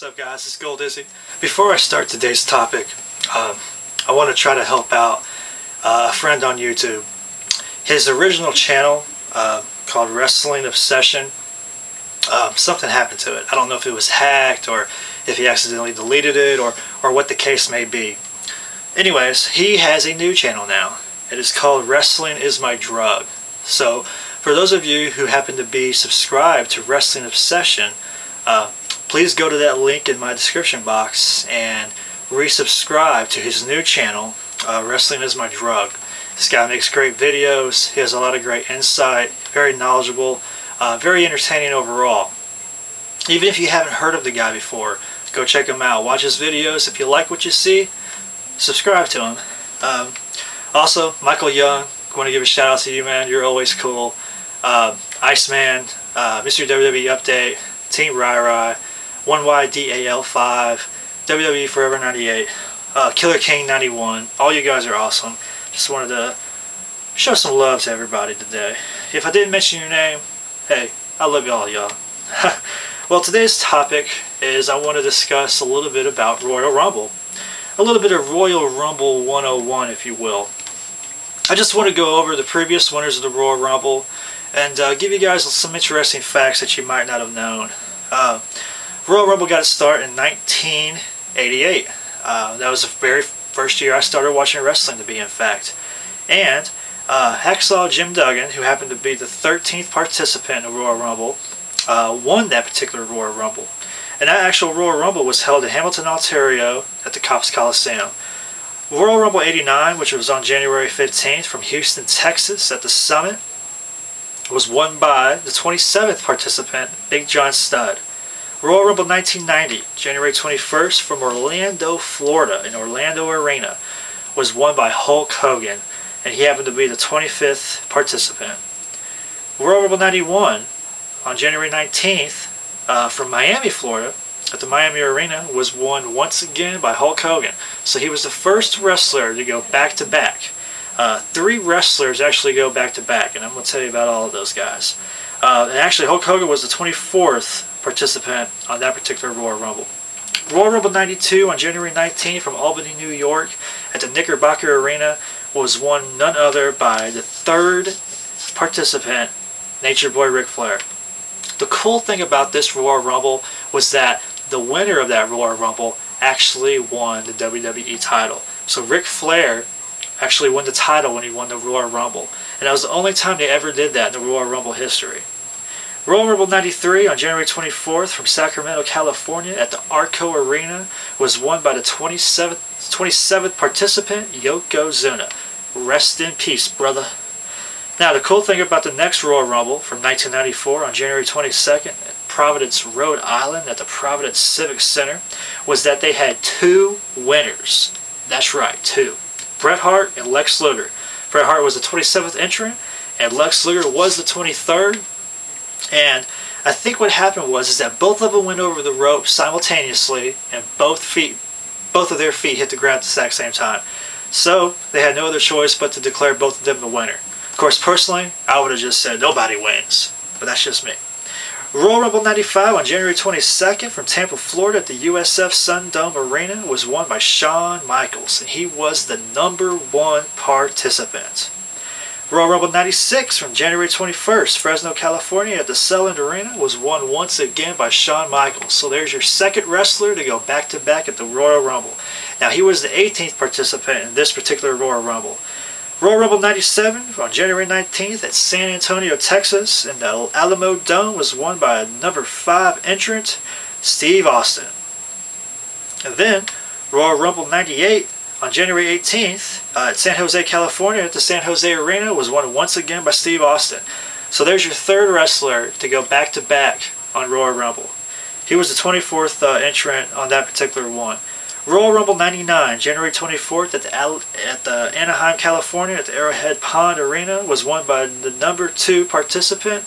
What's up, guys? It's Gold Dizzy. Before I start today's topic, I want to try to help out a friend on YouTube. His original channel called Wrestling Obsession, something happened to it. I don't know if it was hacked or if he accidentally deleted it or what the case may be. Anyways, he has a new channel now. It is called Wrestling Is My Drug. So for those of you who happen to be subscribed to Wrestling Obsession, please go to that link in my description box and resubscribe to his new channel, Wrestling Is My Drug. This guy makes great videos. He has a lot of great insight, very knowledgeable, very entertaining overall. Even if you haven't heard of the guy before, go check him out. Watch his videos. If you like what you see, subscribe to him. Also, Michael Young, I want to give a shout out to you, man. You're always cool. Iceman, Mr. WWE Update, Team Rai, 1YDAL5, WWE Forever 98, Killer King 91. All you guys are awesome. Just wanted to show some love to everybody today. If I didn't mention your name, hey, I love you all, y'all. Well, today's topic is I want to discuss a little bit about Royal Rumble. A little bit of Royal Rumble 101, if you will. I just want to go over the previous winners of the Royal Rumble and give you guys some interesting facts that you might not have known. Royal Rumble got its start in 1988. That was the very first year I started watching wrestling, to be in fact. And Hacksaw Jim Duggan, who happened to be the 13th participant in the Royal Rumble, won that particular Royal Rumble. And that actual Royal Rumble was held in Hamilton, Ontario at the Copps Coliseum. Royal Rumble 89, which was on January 15th from Houston, Texas at the Summit, was won by the 27th participant, Big John Studd. Royal Rumble 1990, January 21st from Orlando, Florida, in Orlando Arena, was won by Hulk Hogan, and he happened to be the 25th participant. Royal Rumble 91, on January 19th, from Miami, Florida, at the Miami Arena, was won once again by Hulk Hogan. So he was the first wrestler to go back-to-back. 3 wrestlers actually go back-to-back, and I'm going to tell you about all of those guys. And actually, Hulk Hogan was the 24th participant on that particular Royal Rumble. Royal Rumble 92 on January 19th from Albany, New York, at the Knickerbocker Arena, was won none other by the 3rd participant, Nature Boy Ric Flair. The cool thing about this Royal Rumble was that the winner of that Royal Rumble actually won the WWE title. So Ric Flair actually won the title when he won the Royal Rumble. And that was the only time they ever did that in the Royal Rumble history. Royal Rumble 93 on January 24th from Sacramento, California at the Arco Arena was won by the 27th participant, Yokozuna. Rest in peace, brother. Now, the cool thing about the next Royal Rumble from 1994 on January 22nd at Providence, Rhode Island at the Providence Civic Center was that they had 2 winners. That's right, 2. Bret Hart and Lex Luger. Bret Hart was the 27th entrant and Lex Luger was the 23rd. And I think what happened was that both of them went over the rope simultaneously and both of their feet hit the ground at the exact same time. So they had no other choice but to declare both of them the winner. Of course, personally, I would have just said nobody wins, but that's just me. Royal Rumble 95 on January 22nd from Tampa, Florida at the USF Sundome Arena was won by Shawn Michaels, and he was the #1 participant. Royal Rumble 96 from January 21st, Fresno, California at the Selland Arena was won once again by Shawn Michaels. So there's your 2nd wrestler to go back-to-back at the Royal Rumble. Now, he was the 18th participant in this particular Royal Rumble. Royal Rumble 97 on January 19th at San Antonio, Texas in the Alamo Dome was won by #5 entrant, Steve Austin. And then Royal Rumble 98 on January 18th at San Jose, California at the San Jose Arena was won once again by Steve Austin. So there's your 3rd wrestler to go back-to-back on Royal Rumble. He was the 24th entrant on that particular one. Royal Rumble 99, January 24th at the Anaheim, California at the Arrowhead Pond Arena was won by the #2 participant,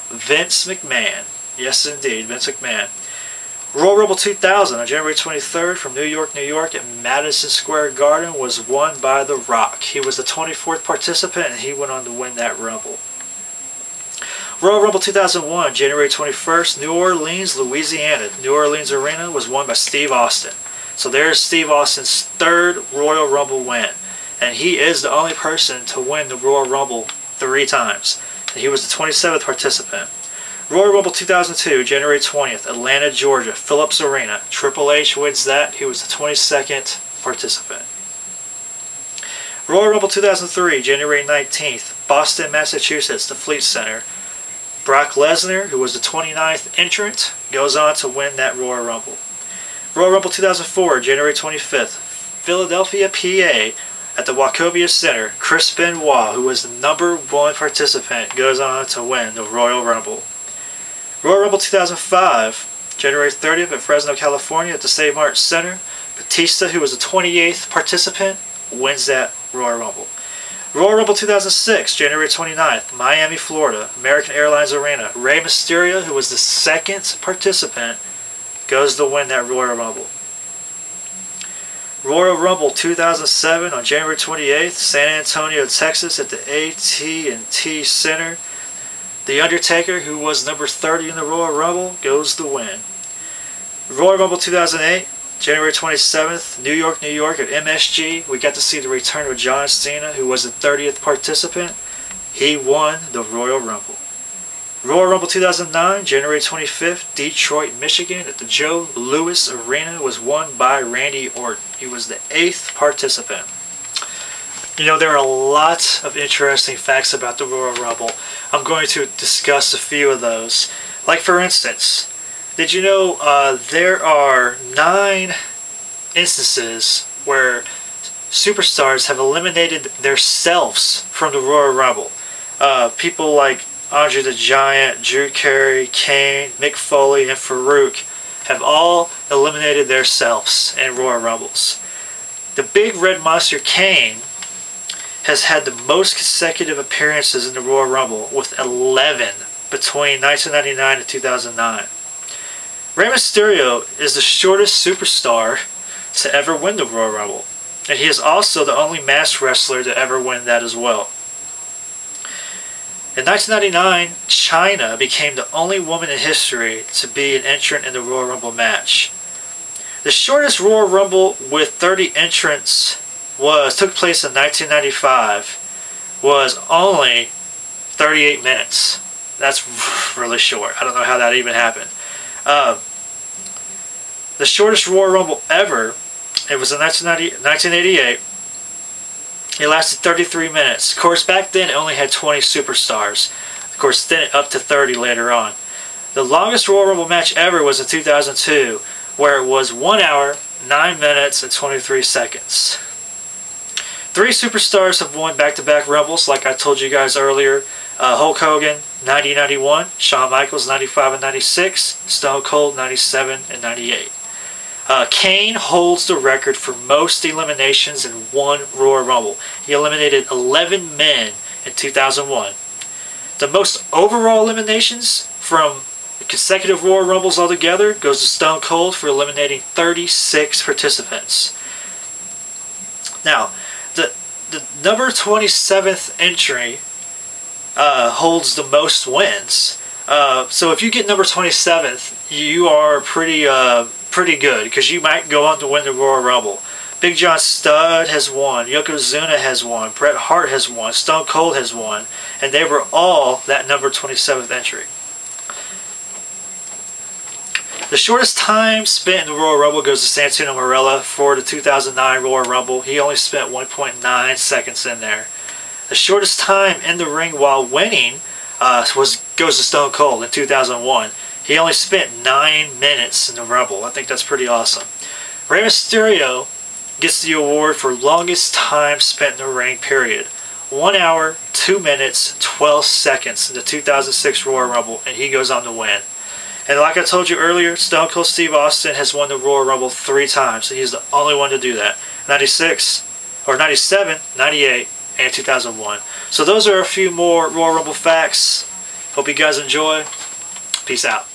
Vince McMahon. Yes, indeed, Vince McMahon. Royal Rumble 2000 on January 23rd from New York, New York at Madison Square Garden was won by The Rock. He was the 24th participant and he went on to win that Rumble. Royal Rumble 2001, January 21st, New Orleans, Louisiana. New Orleans Arena was won by Steve Austin. So there's Steve Austin's third Royal Rumble win. And he is the only person to win the Royal Rumble 3 times. And he was the 27th participant. Royal Rumble 2002, January 20th, Atlanta, Georgia, Phillips Arena. Triple H wins that. He was the 22nd participant. Royal Rumble 2003, January 19th, Boston, Massachusetts, the Fleet Center. Brock Lesnar, who was the 29th entrant, goes on to win that Royal Rumble. Royal Rumble 2004, January 25th, Philadelphia, PA, at the Wachovia Center. Chris Benoit, who was the #1 participant, goes on to win the Royal Rumble. Royal Rumble 2005, January 30th at Fresno, California at the St. Martin Center. Batista, who was the 28th participant, wins that Royal Rumble. Royal Rumble 2006, January 29th, Miami, Florida, American Airlines Arena. Rey Mysterio, who was the 2nd participant, goes to win that Royal Rumble. Royal Rumble 2007 on January 28th, San Antonio, Texas at the AT&T Center. The Undertaker, who was number 30 in the Royal Rumble, goes to win. Royal Rumble 2008, January 27th, New York, New York at MSG. We got to see the return of John Cena, who was the 30th participant. He won the Royal Rumble. Royal Rumble 2009, January 25th, Detroit, Michigan at the Joe Louis Arena, was won by Randy Orton. He was the 8th participant. You know, there are a lot of interesting facts about the Royal Rumble. I'm going to discuss a few of those. Like, for instance, did you know there are 9 instances where superstars have eliminated themselves from the Royal Rumble? People like Andre the Giant, Drew Carey, Kane, Mick Foley, and Farouk have all eliminated themselves in Royal Rumbles. The Big Red Monster Kane has had the most consecutive appearances in the Royal Rumble, with 11 between 1999 and 2009. Rey Mysterio is the shortest superstar to ever win the Royal Rumble, and he is also the only masked wrestler to ever win that as well. In 1999, Chyna became the only woman in history to be an entrant in the Royal Rumble match. The shortest Royal Rumble with 30 entrants took place in 1995, was only 38 minutes. That's really short. I don't know how that even happened. The shortest Royal Rumble ever, it was in 1988. It lasted 33 minutes. Of course, back then it only had 20 superstars. Of course, then it up to 30 later on. The longest Royal Rumble match ever was in 2002, where it was 1 hour, 9 minutes, and 23 seconds. 3 superstars have won back-to-back Rumbles, like I told you guys earlier. Hulk Hogan, 90-91. Shawn Michaels, 95 and 96. Stone Cold, 97 and 98. Kane holds the record for most eliminations in one Royal Rumble. He eliminated 11 men in 2001. The most overall eliminations from consecutive Royal Rumbles altogether goes to Stone Cold for eliminating 36 participants. Now, the number 27th entry holds the most wins. So if you get number 27th, you are pretty good, because you might go on to win the Royal Rumble. Big John Studd has won, Yokozuna has won, Bret Hart has won, Stone Cold has won, and they were all that number 27th entry. The shortest time spent in the Royal Rumble goes to Santino Marella for the 2009 Royal Rumble. He only spent 1.9 seconds in there. The shortest time in the ring while winning goes to Stone Cold in 2001. He only spent 9 minutes in the Rumble. I think that's pretty awesome. Rey Mysterio gets the award for longest time spent in the ring, period. 1 hour, 2 minutes, 12 seconds in the 2006 Royal Rumble, and he goes on to win. And like I told you earlier, Stone Cold Steve Austin has won the Royal Rumble 3 times. So he's the only one to do that. 96, or 97, 98, and 2001. So those are a few more Royal Rumble facts. Hope you guys enjoy. Peace out.